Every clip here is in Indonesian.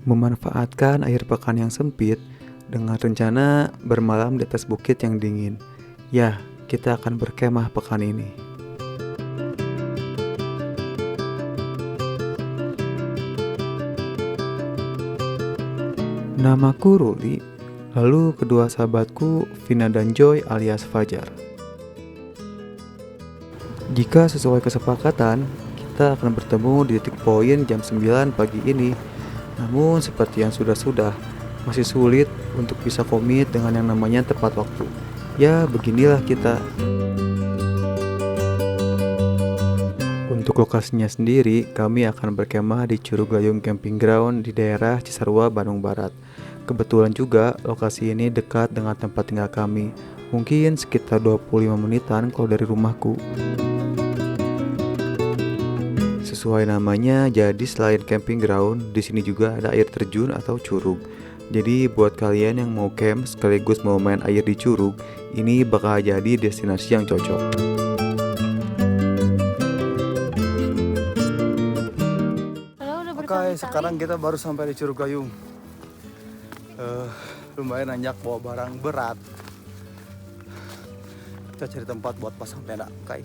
memanfaatkan akhir pekan yang sempit dengan rencana bermalam di atas bukit yang dingin. Ya, kita akan berkemah pekan ini. Namaku Ruli, lalu kedua sahabatku Vina dan Joy alias Fajar. Jika sesuai kesepakatan, kita akan bertemu di titik poin jam 9 pagi ini. Namun seperti yang sudah-sudah, masih sulit untuk bisa komit dengan yang namanya tepat waktu. Ya, beginilah kita. Untuk lokasinya sendiri, kami akan berkemah di Curug Gayung Camping Ground di daerah Cisarua, Bandung Barat. Kebetulan juga lokasi ini dekat dengan tempat tinggal kami. Mungkin sekitar 25 menitan kalau dari rumahku. Sesuai namanya, jadi selain camping ground, di sini juga ada air terjun atau curug. Jadi buat kalian yang mau camp sekaligus mau main air di curug, ini bakal jadi destinasi yang cocok. Oke, sekarang kita baru sampai di Curug Gayung. Lumayan nanjak, bawa barang berat. Kita cari tempat buat pasang tenda. Oke.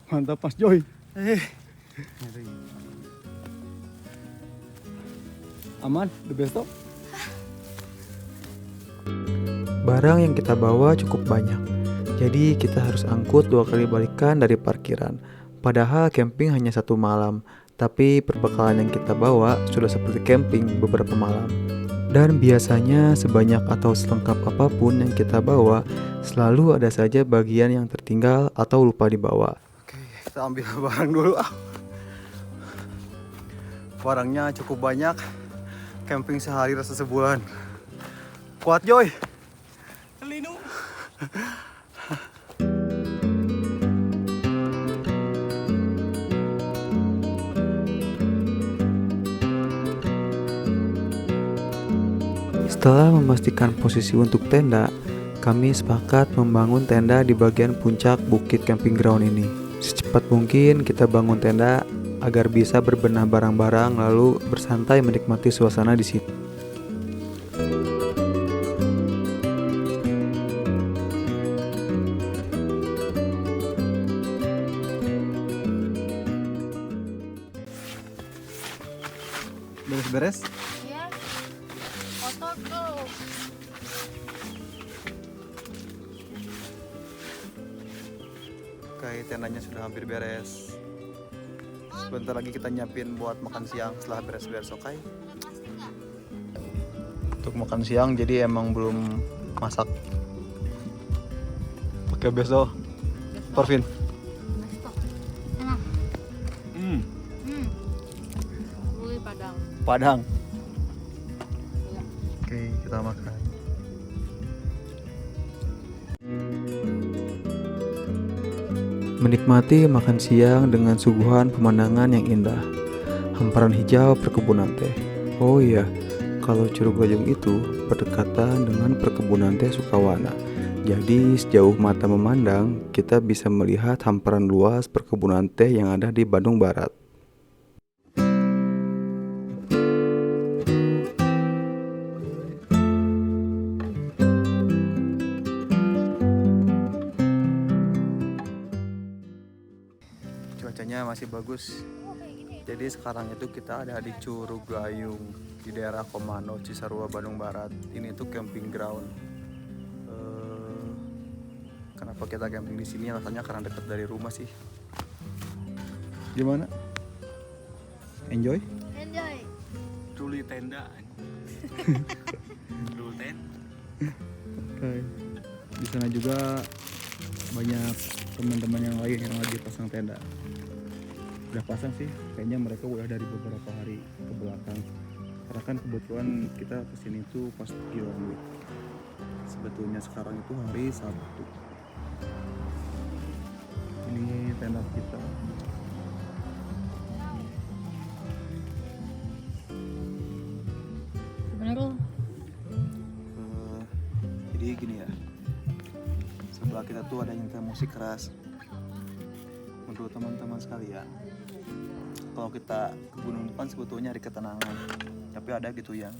Mantap Mas Joy. Aman, the best of. Barang yang kita bawa cukup banyak. Jadi kita harus angkut 2 kali balikan dari parkiran. Padahal camping hanya 1 malam, tapi perbekalan yang kita bawa sudah seperti camping beberapa malam. Dan biasanya sebanyak atau selengkap apapun yang kita bawa, selalu ada saja bagian yang tertinggal atau lupa dibawa. Oke, kita ambil barang dulu. Barangnya cukup banyak, camping sehari rasa sebulan. Kuat Joy. Linu. Setelah memastikan posisi untuk tenda, kami sepakat membangun tenda di bagian puncak bukit camping ground ini. Secepat mungkin kita bangun tenda agar bisa berbenah barang-barang lalu bersantai menikmati suasana di situ. Beres-beres? Oke, tendanya sudah hampir beres. Sebentar lagi kita nyiapin buat makan siang setelah beres-beres, oke? Untuk makan siang jadi emang belum masak. Oke, besok. Torvin. Padang. Oke, kita makan. Menikmati makan siang dengan suguhan pemandangan yang indah. Hamparan hijau perkebunan teh. Oh iya, kalau Curug Gayung itu berdekatan dengan perkebunan teh Sukawana. Jadi sejauh mata memandang, kita bisa melihat hamparan luas perkebunan teh yang ada di Bandung Barat. Cuacanya masih bagus. Jadi sekarang itu kita ada di Curug Gayung di daerah Komando, Cisarua, Bandung Barat. Ini tuh camping ground. Kenapa kita camping di sini? Alasannya karena dekat dari rumah sih. Gimana? Enjoy? Enjoy. Dulu tenda. Dulu tenda. Oke. Di sana juga banyak teman-teman yang lain yang lagi pasang tenda. Udah pasang sih, kayaknya mereka udah dari beberapa hari ke belakang. Karena kan kebetulan kita kesini tuh pas One Week. Sebetulnya sekarang itu hari Sabtu. Ini tenda kita. Bener. Jadi gini ya, sebelah kita tuh ada yang nyetel musik keras. Untuk teman-teman sekalian, Kalau kita ke gunung kan sebetulnya hari ketenangan, tapi ada gitu yang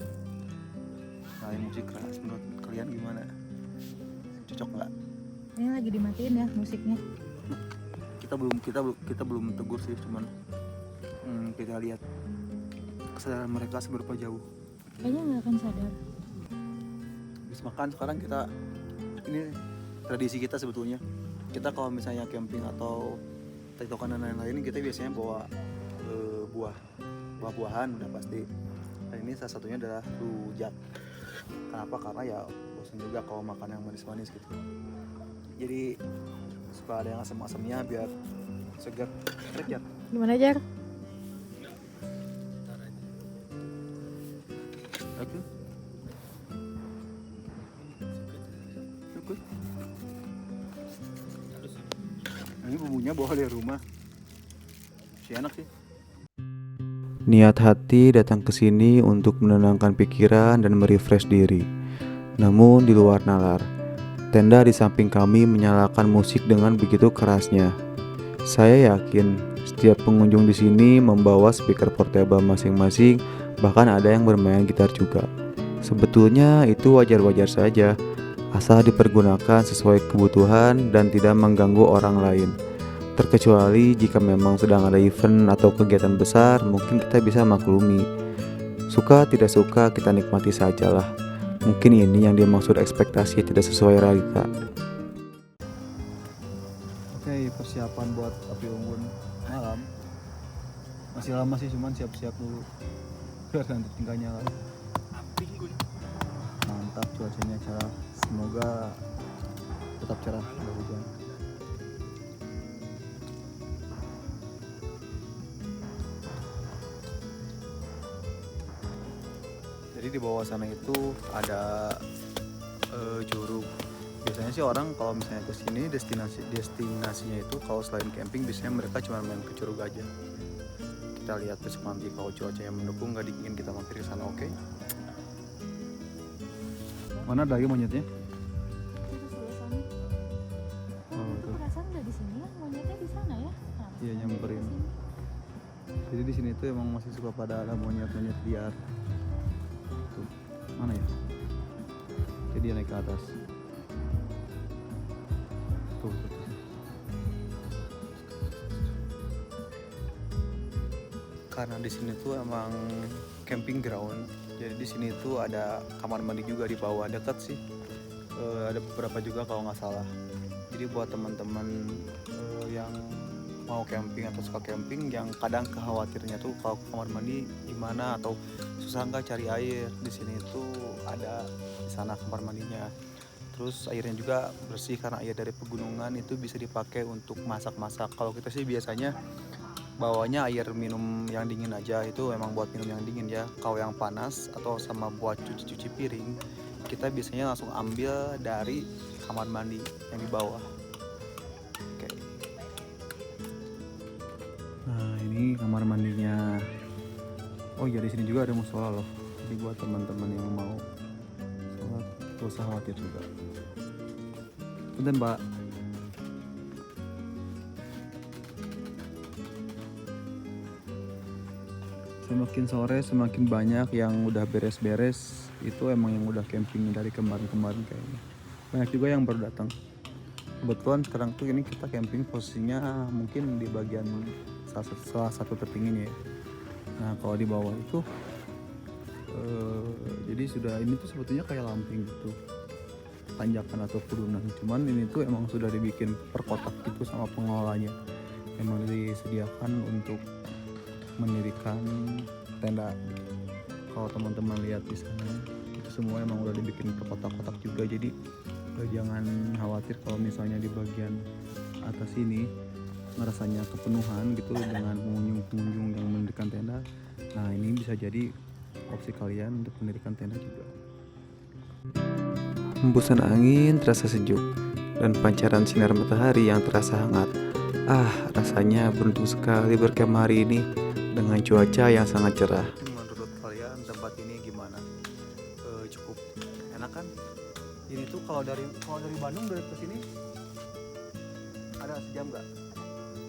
nyalain musik keras. Menurut kalian gimana? Cocok nggak? Ini lagi dimatiin ya musiknya. Kita belum tegur sih, cuman kita lihat kesadaran mereka seberapa jauh. Kayaknya nggak akan sadar. Habis makan sekarang kita, ini tradisi kita sebetulnya. Kita kalau misalnya camping atau tektokan dan lain-lain, kita biasanya bawa buah-buahan udah pasti. Dan ini salah satunya adalah rujak. Kenapa? Karena ya bosan juga kalau makan yang manis-manis gitu. Jadi suka ada yang asam-asamnya biar segar. Segar. Gimana Jar? Oke. Cukup. Ini bumbunya bawa dari rumah. Si enak sih. Niat hati datang ke sini untuk menenangkan pikiran dan merefresh diri. Namun di luar nalar, tenda di samping kami menyalakan musik dengan begitu kerasnya. Saya yakin setiap pengunjung di sini membawa speaker portable masing-masing, bahkan ada yang bermain gitar juga. Sebetulnya itu wajar-wajar saja, asal dipergunakan sesuai kebutuhan dan tidak mengganggu orang lain. Terkecuali jika memang sedang ada event atau kegiatan besar, mungkin kita bisa maklumi. Suka tidak suka kita nikmati sajalah. Mungkin ini yang dimaksud ekspektasi tidak sesuai realita. Oke, persiapan buat api unggun malam. Masih lama sih, cuman siap-siap dulu biar nanti tinggal nyala. Mantap cuacanya cerah. Semoga tetap cerah, nggak hujan. Jadi di bawah sana itu ada curug. Biasanya sih orang kalau misalnya ke sini destinasinya itu kalau selain camping biasanya mereka cuma main ke curug aja. Kita lihat besok nanti kalau cuacanya mendukung nggak dingin kita mampir ke sana, oke? Mana lagi monyetnya? Itu sebelah sana. Oh, Itu tuh. perasaan nggak di sini ya? Monyetnya di sana ya? Iya, nyamperin. Jadi di sini tuh emang masih suka pada ada monyet-monyet liar. Tuh, mana ya? Jadi dia naik ke atas. Tuh. Karena di sini tuh emang camping ground. Jadi di sini tuh ada kamar mandi juga di bawah, dekat sih. Ada beberapa juga kalau nggak salah. Jadi buat teman-teman yang mau camping atau suka camping yang kadang khawatirnya tuh kalau ke kamar mandi gimana atau susah nggak cari air, di sini tuh ada di sana kamar mandinya. Terus airnya juga bersih karena air dari pegunungan, itu bisa dipakai untuk masak-masak. Kalau kita sih biasanya bawanya air minum yang dingin aja, itu emang buat minum yang dingin ya. Kalau yang panas atau sama buat cuci-cuci piring, kita biasanya langsung ambil dari kamar mandi yang di bawah. Oke. Nah, ini kamar mandinya. Oh iya, di sini juga ada musola loh. Jadi buat teman-teman yang mau sholat, gak usah khawatir juga. Bentar, Mbak. Semakin sore semakin banyak yang udah beres-beres. Itu emang yang udah camping dari kemarin-kemarin kayaknya. Banyak juga yang baru datang. Kebetulan sekarang tuh ini kita camping posisinya mungkin di bagian salah satu tertingginya ya. Nah kalau di bawah itu jadi sudah ini tuh sebetulnya kayak lamping gitu, tanjakan atau turunan. Cuman ini tuh emang sudah dibikin per kotak gitu sama pengelolanya. Emang disediakan untuk mendirikan tenda. Kalau teman-teman lihat di sana itu semua emang udah dibikin ke kotak-kotak juga. Jadi jangan khawatir kalau misalnya di bagian atas ini ngerasanya kepenuhan gitu dengan pengunjung-pengunjung yang mendirikan tenda. Nah ini bisa jadi opsi kalian untuk mendirikan tenda juga. Hembusan angin terasa sejuk dan pancaran sinar matahari yang terasa hangat. Rasanya beruntung sekali berkemah hari ini dengan cuaca yang sangat cerah. Menurut kalian tempat ini gimana? Cukup enak kan? Ini tuh kalau dari Bandung dari ke sini ada sejam nggak?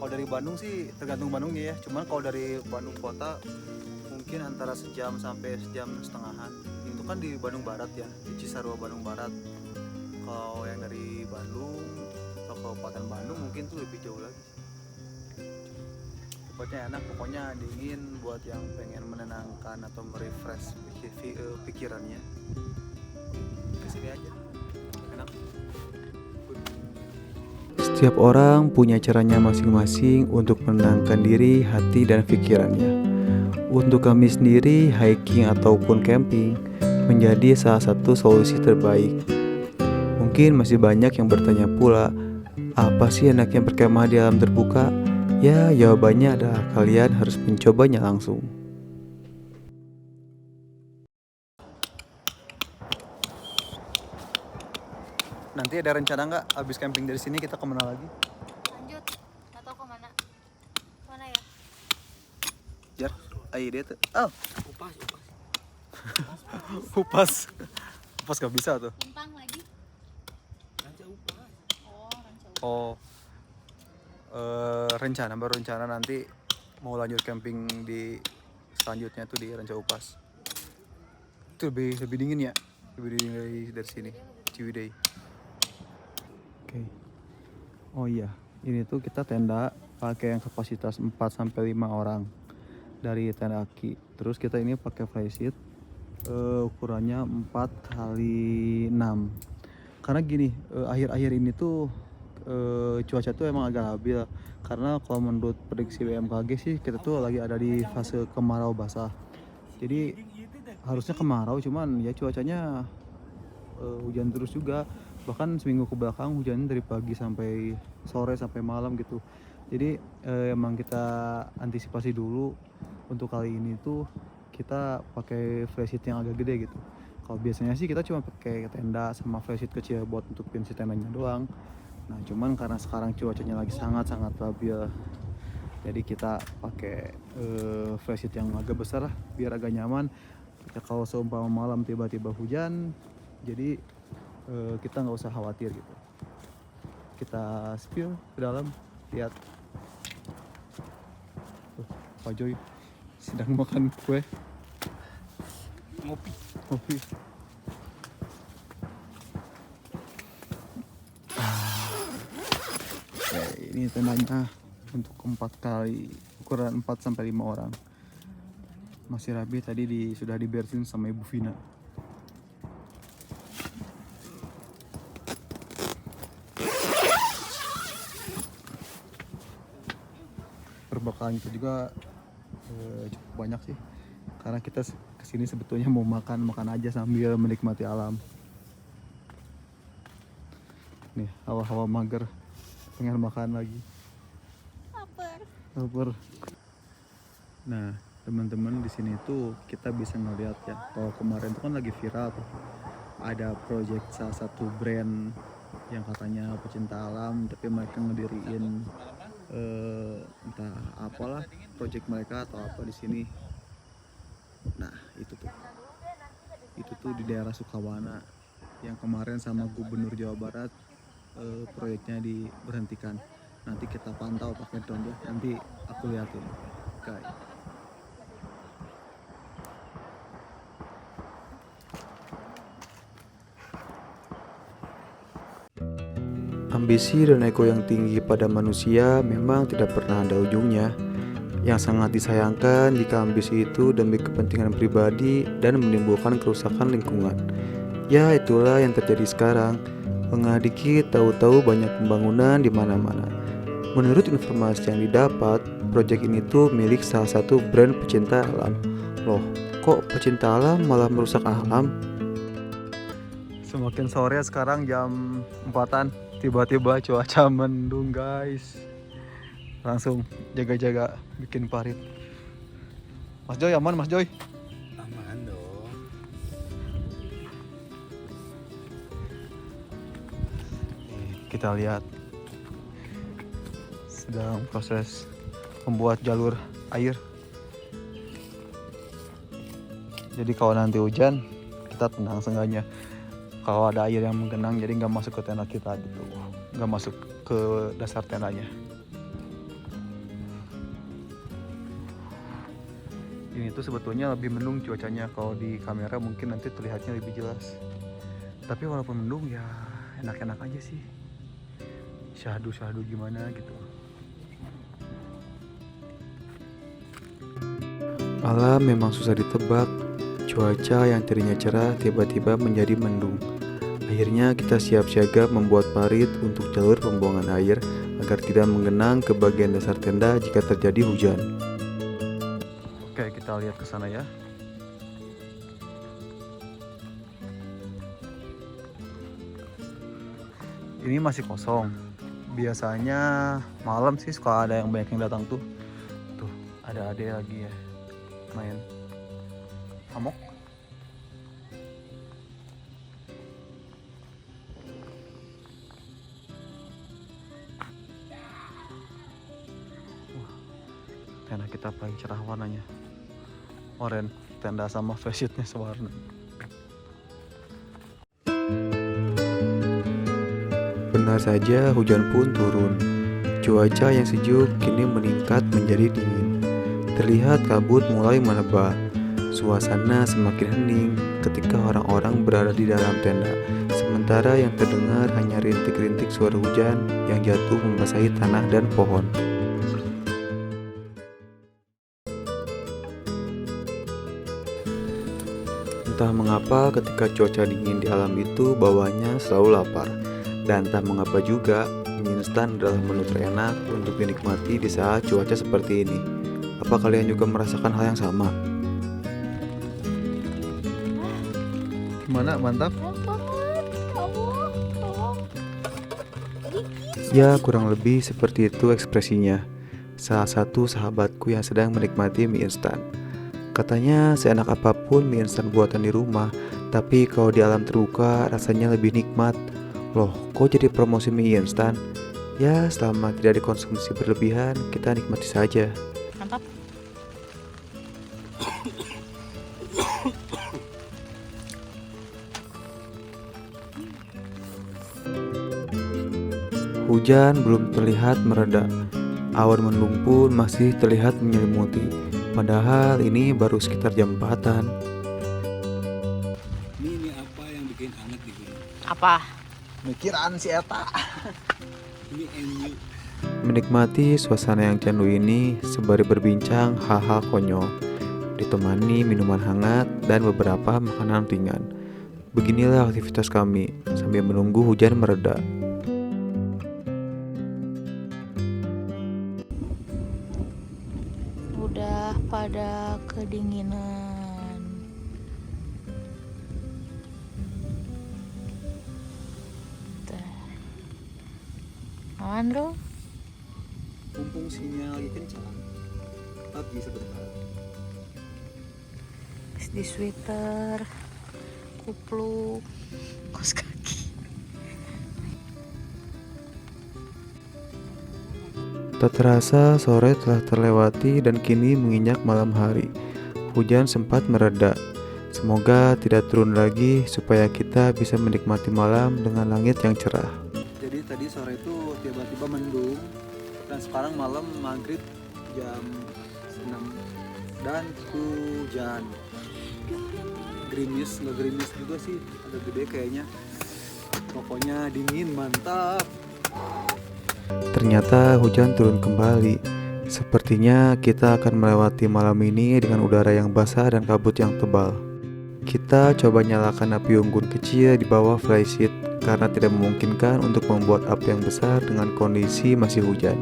Kalau dari Bandung sih tergantung Bandungnya ya. Cuman kalau dari Bandung kota mungkin antara sejam sampai sejam setengahan. Itu kan di Bandung Barat ya, di Cisarua Bandung Barat. Kalau yang dari Bandung atau Kabupaten Bandung mungkin tuh lebih jauh lagi. Tempatnya enak, pokoknya dingin buat yang pengen menenangkan atau merefresh pikirannya. Kesini aja, enak. Setiap orang punya caranya masing-masing untuk menenangkan diri, hati, dan pikirannya. Untuk kami sendiri, hiking ataupun camping menjadi salah satu solusi terbaik. Mungkin masih banyak yang bertanya pula, apa sih enaknya berkemah di alam terbuka? Ya, jawabannya adalah kalian harus mencobanya langsung. Nanti ada rencana nggak abis camping dari sini kita kemana lagi? Lanjut, nggak tahu kemana. Mana ya? Jar, ayo dia tuh. Oh, Upas. upas. Upas gak bisa tuh. Tumpang lagi. Ranca upas. Oh, ranca. Oh, baru rencana nanti mau lanjut camping di selanjutnya tuh di Ranca Upas. Itu lebih dingin ya, lebih dingin dari sini, Ciwidey. Oke. Oh iya, ini tuh kita tenda pakai yang kapasitas 4-5 orang dari tenda aki. Terus kita ini pakai flysheet, ukurannya 4x6. Karena gini, akhir-akhir ini tuh cuaca tuh emang agak labil. Karena kalau menurut prediksi BMKG sih kita tuh lagi ada di fase kemarau basah. Jadi harusnya kemarau, cuman ya cuacanya hujan terus juga. Bahkan seminggu ke belakang hujannya dari pagi sampai sore sampai malam gitu. Jadi emang kita antisipasi dulu untuk kali ini tuh kita pakai flysheet yang agak gede gitu. Kalau biasanya sih kita cuma pakai tenda sama flysheet kecil buat nutupin si tendanya doang. Nah cuman karena sekarang cuacanya lagi sangat-sangat labil, jadi kita pakai flysheet yang agak besar lah biar agak nyaman. Ya, kalau seumpama malam tiba-tiba hujan, jadi kita nggak usah khawatir gitu. Kita spill ke dalam, lihat Pak Joy sedang makan kue Ngopi. kopi. Oke, ini tendanya untuk 4 kali ukuran 4-5 orang. Masih rapi, tadi sudah dibersihin sama Ibu Vina. Perbekalan itu juga cukup banyak sih, karena kita kesini sebetulnya mau makan aja sambil menikmati alam. Nih hawa-hawa mager, pengen makan lagi, lapar. Nah teman-teman, di sini tuh kita bisa ngeliat ya, kalau kemarin tuh kan lagi viral tuh, ada project salah satu brand yang katanya pecinta alam, tapi mereka ngediriin entah apalah project mereka atau apa di sini. Nah itu tuh di daerah Sukawana yang kemarin sama Gubernur Jawa Barat proyeknya diberhentikan. Nanti kita pantau pakai drone ya, nanti aku liatin guys. Ambisi dan ego yang tinggi pada manusia memang tidak pernah ada ujungnya. Yang sangat disayangkan jika ambisi itu demi kepentingan pribadi dan menimbulkan kerusakan lingkungan. Ya, itulah yang terjadi sekarang. Lengah dikit tahu-tahu banyak pembangunan di mana-mana. Menurut informasi yang didapat, proyek ini tuh milik salah satu brand pecinta alam. Loh, kok pecinta alam malah merusak alam? Semakin sore sekarang jam 4-an, tiba-tiba cuaca mendung guys. Langsung jaga-jaga bikin parit. Mas Joy aman Mas Joy? Aman dong. Kita lihat sedang proses membuat jalur air. Jadi kalau nanti hujan kita tenang seenggaknya. Kalau ada air yang menggenang jadi nggak masuk ke tenda kita gitu, nggak masuk ke dasar tendanya. Sini tuh sebetulnya lebih mendung cuacanya. Kalau di kamera mungkin nanti terlihatnya lebih jelas. Tapi walaupun mendung ya enak-enak aja sih. Syahdu-syahdu gimana gitu. Alam memang susah ditebak. Cuaca yang tadinya cerah tiba-tiba menjadi mendung. Akhirnya kita siap siaga membuat parit untuk jalur pembuangan air agar tidak menggenang ke bagian dasar tenda jika terjadi hujan. Oke, kita lihat ke sana ya. Ini masih kosong. Biasanya malam sih suka ada yang banyak yang datang tuh. Tuh, ada adek lagi ya main amok. Tenda kita paling cerah warnanya, oranye. Tenda sama face sheetnya sewarna. Benar saja, hujan pun turun. Cuaca yang sejuk kini meningkat menjadi dingin. Terlihat kabut mulai menebal. Suasana semakin hening ketika orang-orang berada di dalam tenda. Sementara yang terdengar hanya rintik-rintik suara hujan yang jatuh membasahi tanah dan pohon. Entah mengapa ketika cuaca dingin di alam itu bawaannya selalu lapar. Dan entah mengapa juga mie instan adalah menu terenak untuk dinikmati di saat cuaca seperti ini. Apa kalian juga merasakan hal yang sama? Gimana? Mantap? Enak banget kamu. Tolong. Ya, kurang lebih seperti itu ekspresinya. Salah satu sahabatku yang sedang menikmati mie instan. Katanya seenak apapun mie instan buatan di rumah, tapi kalau di alam terbuka rasanya lebih nikmat. Loh, kok jadi promosi mie instan? Ya, selama tidak dikonsumsi berlebihan, kita nikmati saja. Mantap. Hujan belum terlihat mereda. Awan mendung pun masih terlihat menyelimuti. Padahal ini baru sekitar jam 4-an. Ini apa yang bikin hangat di gunung? Apa? Mikiran si Eta. Ini MU. Menikmati suasana yang candu ini sembari berbincang hal-hal konyol, ditemani minuman hangat dan beberapa makanan ringan. Beginilah aktivitas kami sambil menunggu hujan mereda. Udah pada kedinginan. Tuh. Aman bro? Mumpung sinyal lagi kencang, tetap bisa bertahan. Di sweater, kupluk, kaos kaki. Tak terasa sore telah terlewati dan kini menginjak malam hari. Hujan sempat mereda. Semoga tidak turun lagi supaya kita bisa menikmati malam dengan langit yang cerah. Jadi tadi sore itu tiba-tiba mendung dan sekarang malam maghrib jam 6 dan hujan. Gerimis, nggak gerimis juga sih, agak gede kayaknya. Pokoknya dingin, mantap. Ternyata hujan turun kembali. Sepertinya kita akan melewati malam ini dengan udara yang basah dan kabut yang tebal. Kita coba nyalakan api unggun kecil di bawah flysheet karena tidak memungkinkan untuk membuat api yang besar dengan kondisi masih hujan.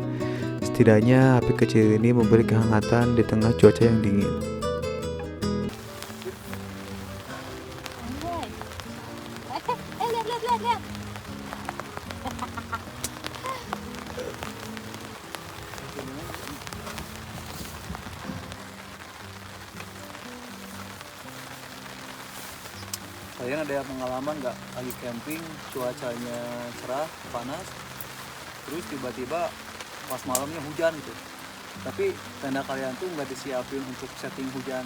Setidaknya api kecil ini memberi kehangatan di tengah cuaca yang dingin. Lihat. Kalian ada pengalaman nggak lagi camping, cuacanya cerah, panas, terus tiba-tiba pas malamnya hujan gitu. Tapi tenda kalian tuh nggak disiapin untuk setting hujan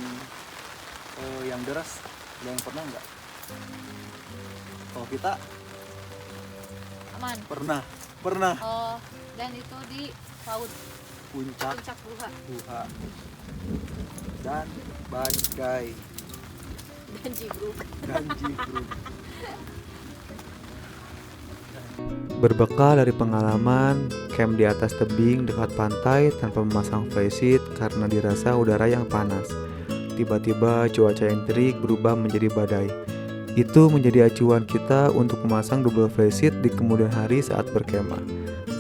yang deras. Ada yang pernah nggak? Kalau kita Aman. pernah. Oh, dan itu di Paut Puncak Puncak Buha. Buha. Dan Bajai Dan jibruk. dan jibruk. Berbekal dari pengalaman camp di atas tebing dekat pantai tanpa memasang flysheet karena dirasa udara yang panas. Tiba-tiba cuaca yang terik berubah menjadi badai. Itu menjadi acuan kita untuk memasang double flysheet di kemudian hari saat berkemah,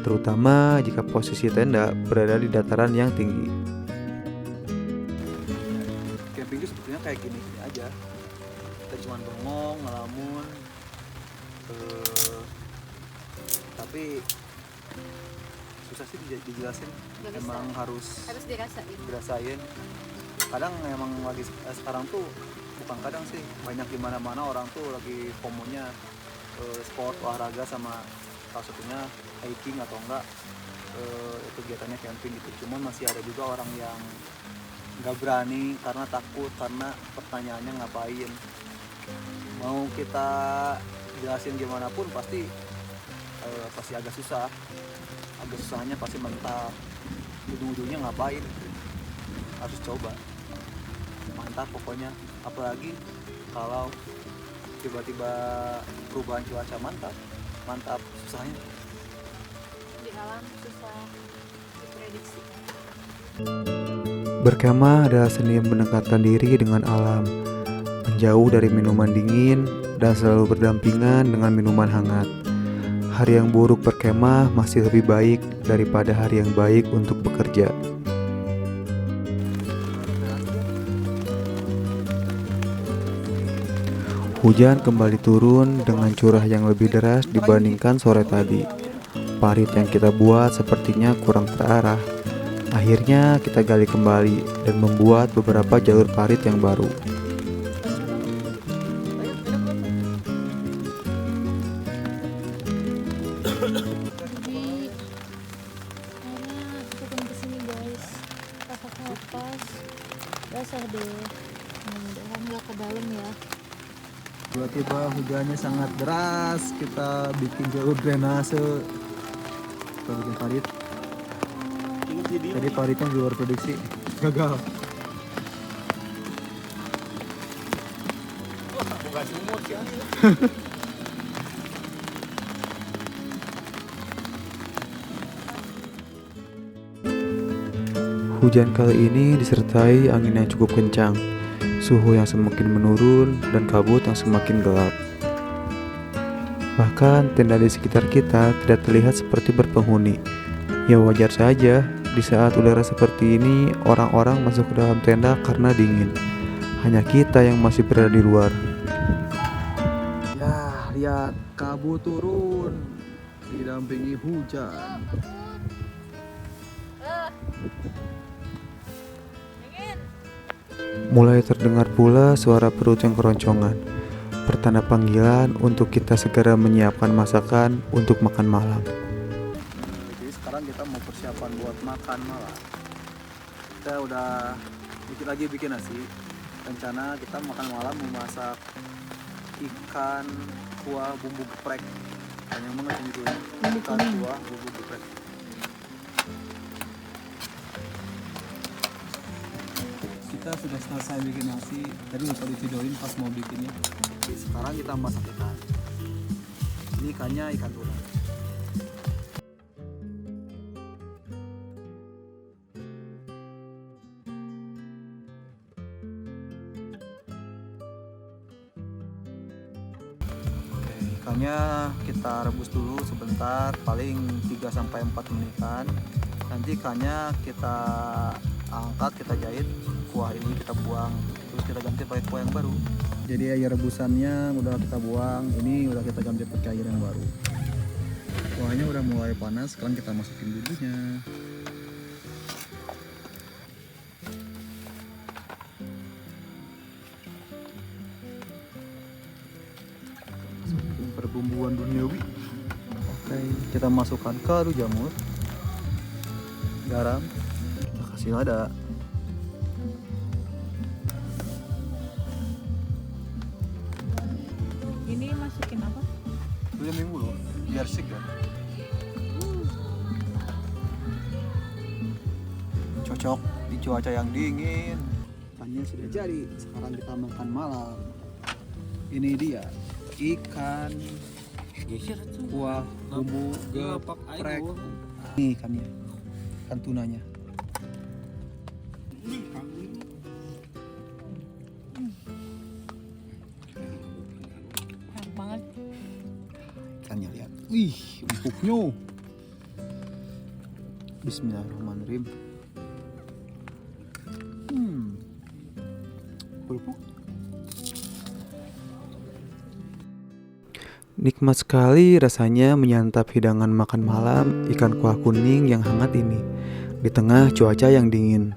terutama jika posisi tenda berada di dataran yang tinggi. Camping itu sebetulnya kayak gini aja. Kita cuma bengong, ngelamun, tapi susah sih dijelasin. Nggak bisa. Emang harus Harus dirasain. Kadang emang lagi sekarang tuh, bukan kadang sih, banyak di mana-mana orang tuh lagi FOMO-nya sport olahraga sama salah satunya hiking atau enggak kegiatannya camping gitu. Cuman masih ada juga orang yang nggak berani karena takut, karena pertanyaannya ngapain. Mau kita jelasin gimana pun pasti agak susah. Agak susahnya pasti mental. Ujung-ujungnya ngapain? Harus coba. Mantap pokoknya. Apalagi kalau tiba-tiba perubahan cuaca, mantap susahnya. di alam susah diprediksi. Berkemah adalah seni mendekatkan diri dengan alam, menjauh dari minuman dingin dan selalu berdampingan dengan minuman hangat. Hari yang buruk berkemah masih lebih baik daripada hari yang baik untuk bekerja. Hujan kembali turun dengan curah yang lebih deras dibandingkan sore tadi. Parit yang kita buat sepertinya kurang terarah. Akhirnya kita gali kembali dan membuat beberapa jalur parit yang baru. Jadi karena turun ke sini guys, kapas basah deh. Mudah-mudahan nggak ke dalam ya. Tiba-tiba hujannya sangat deras, kita bikin jalur drainase. Kita bikin parit. Jadi paritnya di luar prediksi, gagal. Hujan kali ini disertai angin yang cukup kencang, suhu yang semakin menurun, dan kabut yang semakin gelap. Bahkan tenda di sekitar kita tidak terlihat seperti berpenghuni. Ya wajar saja, di saat udara seperti ini orang-orang masuk ke dalam tenda karena dingin. Hanya kita yang masih berada di luar. Ya, lihat kabut turun didampingi hujan. Mulai terdengar pula suara perut yang keroncongan, pertanda panggilan untuk kita segera menyiapkan masakan untuk makan malam. Jadi sekarang kita mau persiapan buat makan malam. Kita udah bikin nasi. Rencana kita makan malam memasak ikan kuah bumbu geprek. Banyak banget ini tuh. Ikan kuah bumbu geprek. Kita sudah selesai bikin nasi, tadi lupa divideoin pas mau bikinnya. Oke, sekarang kita masak ikan. Ini ikannya ikan tuna. Oke, ikannya kita rebus dulu sebentar, paling 3-4 menitan. Nanti ikannya kita angkat, kita jahit, kuah ini kita buang, terus kita ganti pakai kuah yang baru. Jadi air rebusannya udah kita buang, ini udah kita ganti pakai air yang baru. Kuahnya udah mulai panas, sekarang kita masukin bumbunya. Masukin perbumbuan duniawi. Oke, kita masukkan kaldu jamur, garam, kita kasih lada. Ini masukin apa? Dulu minggu loh, biar segar. Cocok di cuaca yang dingin. Ikannya sudah jadi. Sekarang kita makan malam. Ini dia ikan kuah bumbu geprek. Ini ikannya, ikan tunanya. Enak banget. Ikannya lihat, wih empuknya. Bismillahirrahmanirrahim. Empuk. Nikmat sekali rasanya menyantap hidangan makan malam ikan kuah kuning yang hangat ini di tengah cuaca yang dingin.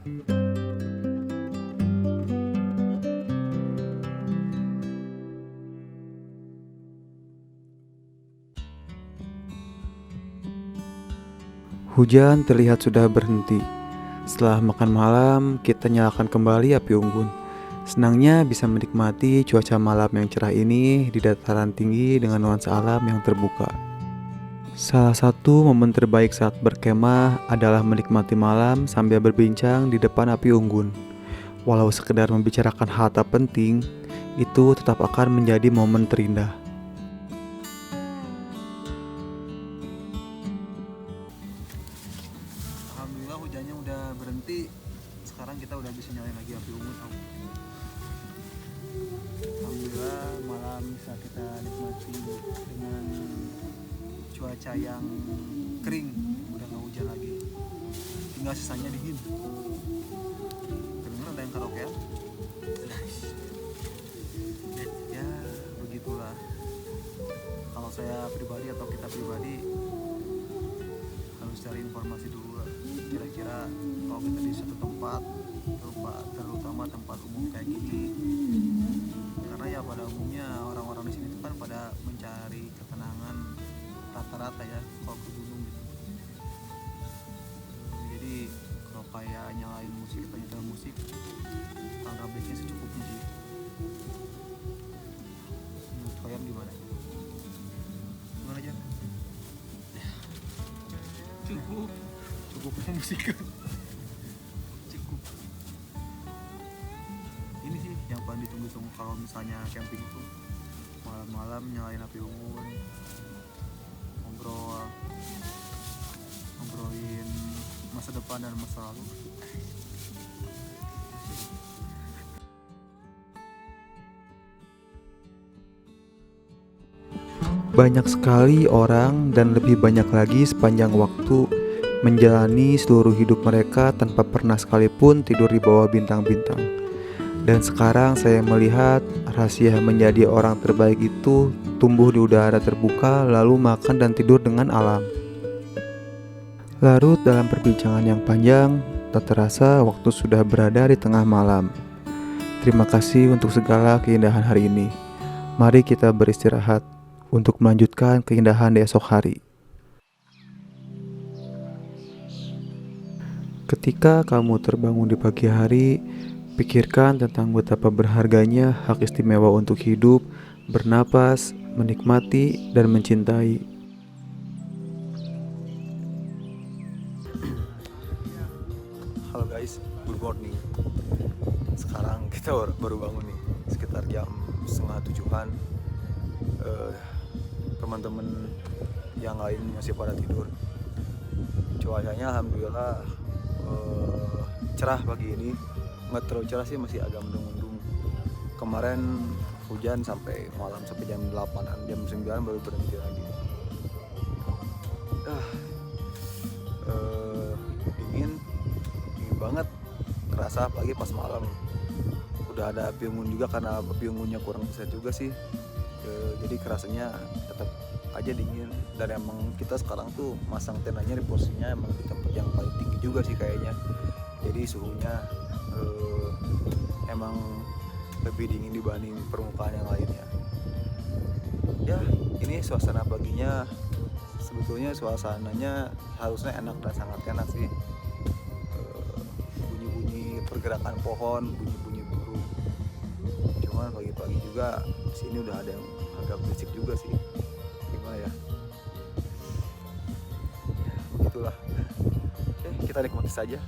Hujan terlihat sudah berhenti. Setelah makan malam, kita nyalakan kembali api unggun. Senangnya bisa menikmati cuaca malam yang cerah ini di dataran tinggi dengan nuansa alam yang terbuka. Salah satu momen terbaik saat berkemah adalah menikmati malam sambil berbincang di depan api unggun. Walau sekedar membicarakan hal tak penting, itu tetap akan menjadi momen terindah. Alhamdulillah hujannya udah berhenti. Sekarang kita udah bisa nyalain lagi api unggun. Alhamdulillah malam bisa kita nikmati dengan cuaca yang kering, udah nggak hujan lagi, tinggal sisanya dingin. Kedengeran ada yang karaokean? Ya begitulah. Kalau saya pribadi atau kita pribadi harus cari informasi dulu lah. Kira-kira kalau kita di satu tempat, terutama tempat umum kayak gini, karena ya pada umumnya orang-orang di sini tuh kan pada mencari ketenangan rata-rata ya kalau ke gunung gitu. Jadi kalau kayak nyalain musik atau nyetel musik, tangga baiknya secukupnya sih. Menurut kalian gimana? Gimana aja? Cukupnya musik kan? Cukup. Ini sih yang paling ditunggu-tunggu kalau misalnya camping itu, malam-malam nyalain api unggun, ngobrolin masa depan dan masa lalu. Banyak sekali orang dan lebih banyak lagi sepanjang waktu menjalani seluruh hidup mereka tanpa pernah sekalipun tidur di bawah bintang-bintang. Dan sekarang saya melihat rahasia menjadi orang terbaik itu tumbuh di udara terbuka, lalu makan dan tidur dengan alam. Larut dalam perbincangan yang panjang, tak terasa waktu sudah berada di tengah malam. Terima kasih untuk segala keindahan hari ini. Mari kita beristirahat untuk melanjutkan keindahan di esok hari. Ketika kamu terbangun di pagi hari, pikirkan tentang betapa berharganya hak istimewa untuk hidup, bernapas, menikmati, dan mencintai. Halo guys, good morning. Sekarang kita baru bangun nih, sekitar jam 6:30-an. Teman-teman yang lain masih pada tidur. Cuacanya alhamdulillah cerah pagi ini. Nggak terlalu cerah sih, masih agak mendung-mendung. Kemarin hujan sampai malam, sampai jam 8-an, jam 9 baru berhenti lagi. Dingin banget, kerasa apalagi pas malam. Udah ada api unggun juga, karena api unggunnya kurang besar juga sih. Jadi kerasanya tetap aja dingin. Dan emang kita sekarang tuh masang tendanya di posisinya emang di tempat yang paling tinggi juga sih kayaknya. Jadi suhunya emang lebih dingin dibanding permukaan yang lainnya. Ya, ini suasana paginya sebetulnya suasananya harusnya enak dan sangat enak sih. Bunyi-bunyi pergerakan pohon, bunyi-bunyi burung. Cuman pagi-pagi juga sini udah ada yang agak berisik juga sih. Gimana ya? Begitulah. Oke, kita nikmati saja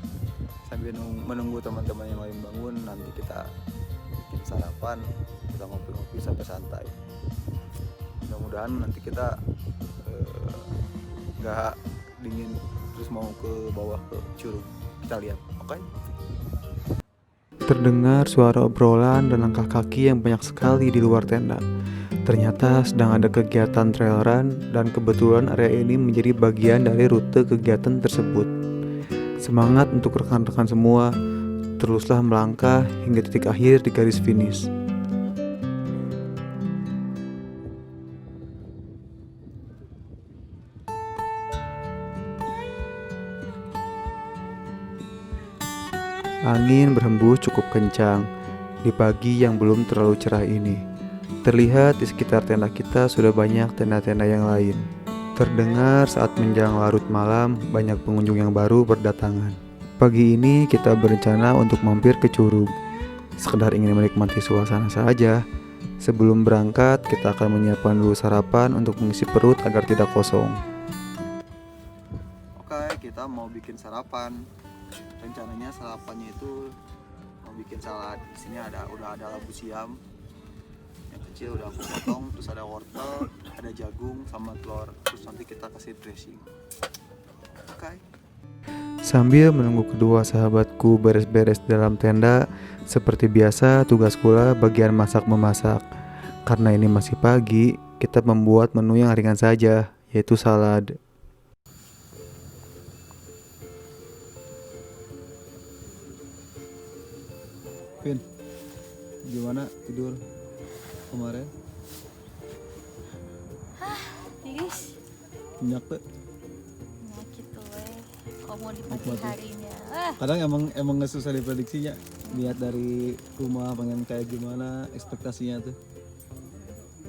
sambil sambil menunggu teman-teman yang lain bangun, nanti kita bikin sarapan, kita ngopi-ngopi sampai santai. Mudah-mudahan nanti kita nggak dingin terus mau ke bawah ke Curug. Kita lihat, oke? Terdengar suara obrolan dan langkah kaki yang banyak sekali di luar tenda. Ternyata sedang ada kegiatan trail run dan kebetulan area ini menjadi bagian dari rute kegiatan tersebut. Semangat untuk rekan-rekan semua, teruslah melangkah hingga titik akhir di garis finish. Angin berhembus cukup kencang di pagi yang belum terlalu cerah ini. Terlihat di sekitar tenda kita sudah banyak tenda-tenda yang lain. Terdengar saat menjelang larut malam banyak pengunjung yang baru berdatangan. Pagi ini kita berencana untuk mampir ke Curug. Sekedar ingin menikmati suasana saja. Sebelum berangkat kita akan menyiapkan dulu sarapan untuk mengisi perut agar tidak kosong. Oke, kita mau bikin sarapan. Rencananya sarapannya itu mau bikin salad. Di sini udah ada labu siam yang kecil udah aku potong, terus ada wortel, ada jagung sama telur. Terus nanti kita kasih dressing. Oke. Sambil menunggu kedua sahabatku beres-beres dalam tenda, seperti biasa tugasku lah bagian masak-memasak. Karena ini masih pagi, kita membuat menu yang ringan saja, yaitu salad. Vin, gimana tidur kemarin? Tiris. Minyak tuh? Nah gitu weh. Kok mau di pagi Nikmat ya. harinya. Kadang emang nggak susah diprediksinya. Lihat dari rumah pengen kayak gimana ekspektasinya tuh.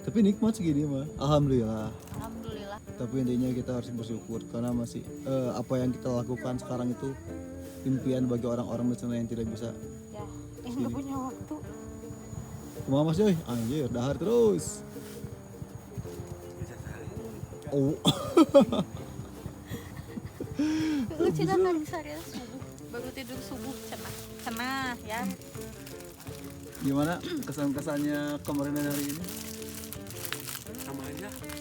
Tapi nikmat segini mah, alhamdulillah. Alhamdulillah. Tapi intinya kita harus bersyukur karena masih apa yang kita lakukan sekarang itu impian bagi orang-orang di sana yang tidak bisa. Ya, yang nggak punya waktu. Kumaha Mas Joy? Anjir, dahar terus. Oh. Lu cina tadi seharian subuh. Baru tidur subuh cenah ya. Gimana kesan-kesannya kemarin dan hari ini?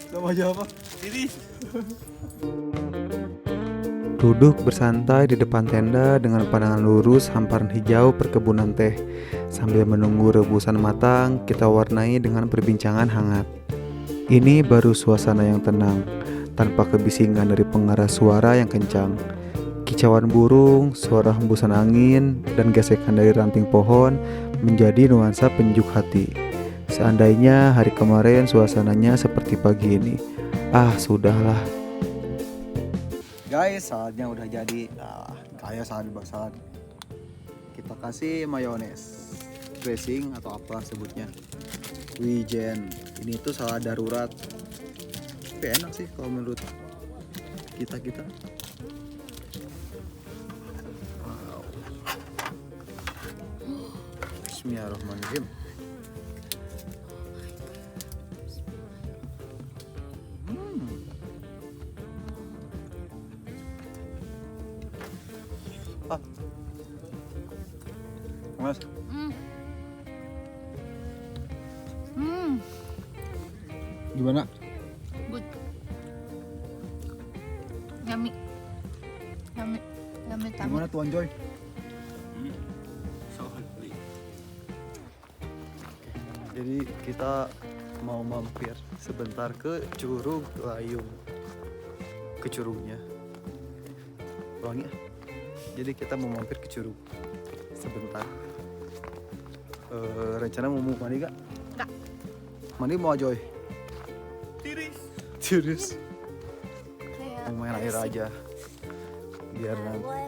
Sama aja apa? Duduk bersantai di depan tenda dengan pandangan lurus hamparan hijau perkebunan teh. Sambil menunggu rebusan matang, kita warnai dengan perbincangan hangat. Ini baru suasana yang tenang, tanpa kebisingan dari pengeras suara yang kencang. Kicauan burung, suara hembusan angin, dan gesekan dari ranting pohon menjadi nuansa penyejuk hati. Seandainya hari kemarin suasananya seperti pagi ini. Ah, sudahlah. Guys, saladnya udah jadi. Nah, kayak salad. Kita kasih mayones, dressing atau apa sebutnya. Wijen. Ini tuh salad darurat. Tapi enak sih kalau menurut kita. Wow. Bismillahirrahmanirrahim. Mas, gimana? Good. Yummy. Gimana Tuan Joy? Jadi kita mau mampir sebentar ke Curug Layung, ke curugnya. Ulangi ya. Jadi kita mau mampir ke curug sebentar. Rencana mau mandi gak? Enggak. Mandi mau Joy? Tiris. Kayak Mau main air aja.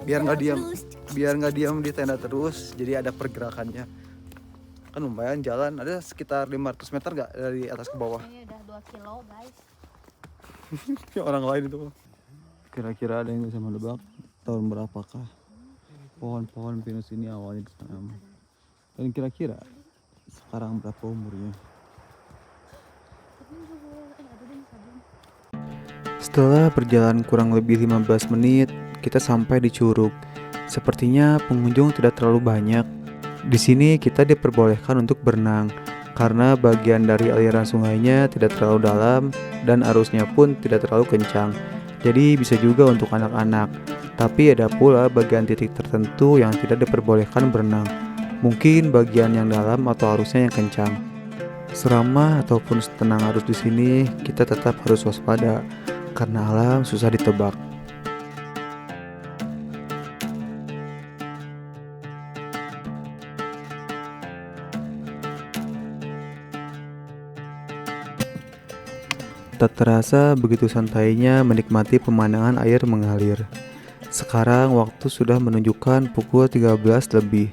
Biar nggak diam di tenda terus. Jadi ada pergerakannya. Kan lumayan jalan, ada sekitar 500 meter gak dari atas ke bawah? ini udah 2 kilo guys. Ya orang lain itu. Kira-kira ada yang bisa menebak tahun berapakah pohon-pohon pinus ini awalnya ditanam? Dan kira-kira sekarang berapa umurnya? Setelah berjalan kurang lebih 15 menit, kita sampai di Curug. Sepertinya pengunjung tidak terlalu banyak. Di sini kita diperbolehkan untuk berenang karena bagian dari aliran sungainya tidak terlalu dalam dan arusnya pun tidak terlalu kencang. Jadi bisa juga untuk anak-anak. Tapi ada pula bagian titik tertentu yang tidak diperbolehkan berenang. Mungkin bagian yang dalam atau arusnya yang kencang. Seramah ataupun setenang arus di sini, kita tetap harus waspada karena alam susah ditebak. Tak terasa begitu santainya menikmati pemandangan air mengalir. Sekarang waktu sudah menunjukkan pukul 13 lebih.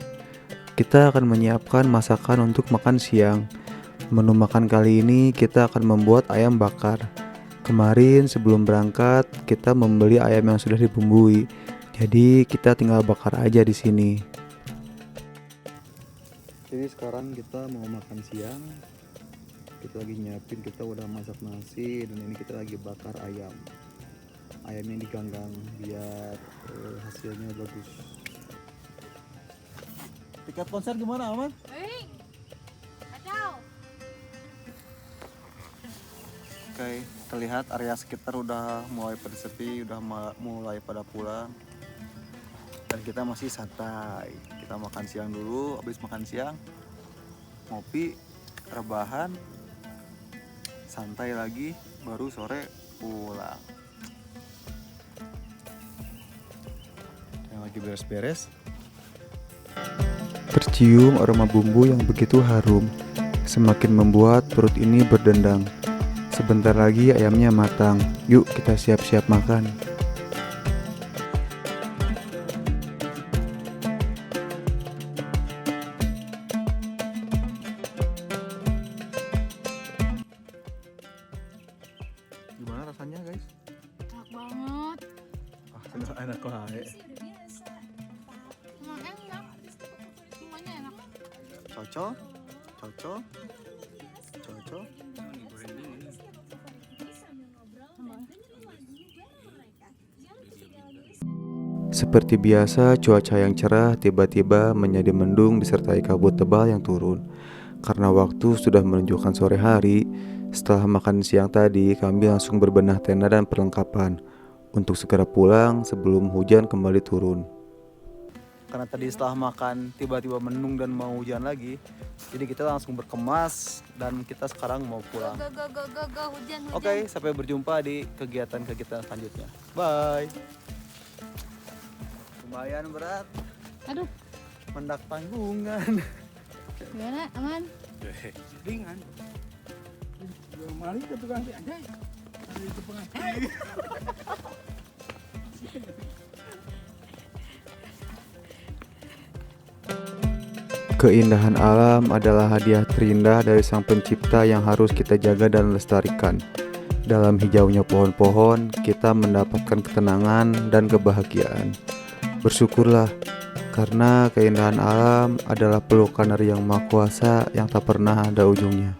Kita akan menyiapkan masakan untuk makan siang. Menu makan kali ini kita akan membuat ayam bakar. Kemarin sebelum berangkat kita membeli ayam yang sudah dibumbui. Jadi kita tinggal bakar aja di sini. Jadi sekarang kita mau makan siang. Kita lagi nyiapin, kita udah masak nasi dan ini kita lagi bakar ayam. Ayamnya diganggang biar hasilnya bagus. Tiket konser gimana, Aman? Kacau. Oke, terlihat area sekitar udah mulai pada sepi, udah mulai pada pulang. Dan kita masih santai. Kita makan siang dulu, habis makan siang ngopi, rebahan, santai lagi, baru sore pulang. Yang lagi beres-beres. Tercium aroma bumbu yang begitu harum, semakin membuat perut ini berdendang. Sebentar lagi ayamnya matang, yuk kita siap-siap makan. Gimana rasanya, guys? Enak banget. Sudah enak kok. Emang enak. Semuanya enak. Cocok, cocok, cocok. Seperti biasa, cuaca yang cerah tiba-tiba menjadi mendung disertai kabut tebal yang turun. Karena waktu sudah menunjukkan sore hari, setelah makan siang tadi, kami langsung berbenah tenda dan perlengkapan untuk segera pulang sebelum hujan kembali turun. Karena tadi setelah makan tiba-tiba mendung dan mau hujan lagi, jadi kita langsung berkemas dan kita sekarang mau pulang. Go, hujan. Oke, sampai berjumpa di kegiatan-kegiatan selanjutnya. Bye. Lumayan berat, Aduh, mendak tanggungan. gimana? Aman? Ringan. Mari ke tukang aja. Itu pengantin. Keindahan alam adalah hadiah terindah dari Sang Pencipta yang harus kita jaga dan lestarikan. Dalam hijaunya pohon-pohon, kita mendapatkan ketenangan dan kebahagiaan. Bersyukurlah, karena keindahan alam adalah pelukan dari Yang Maha Kuasa yang tak pernah ada ujungnya.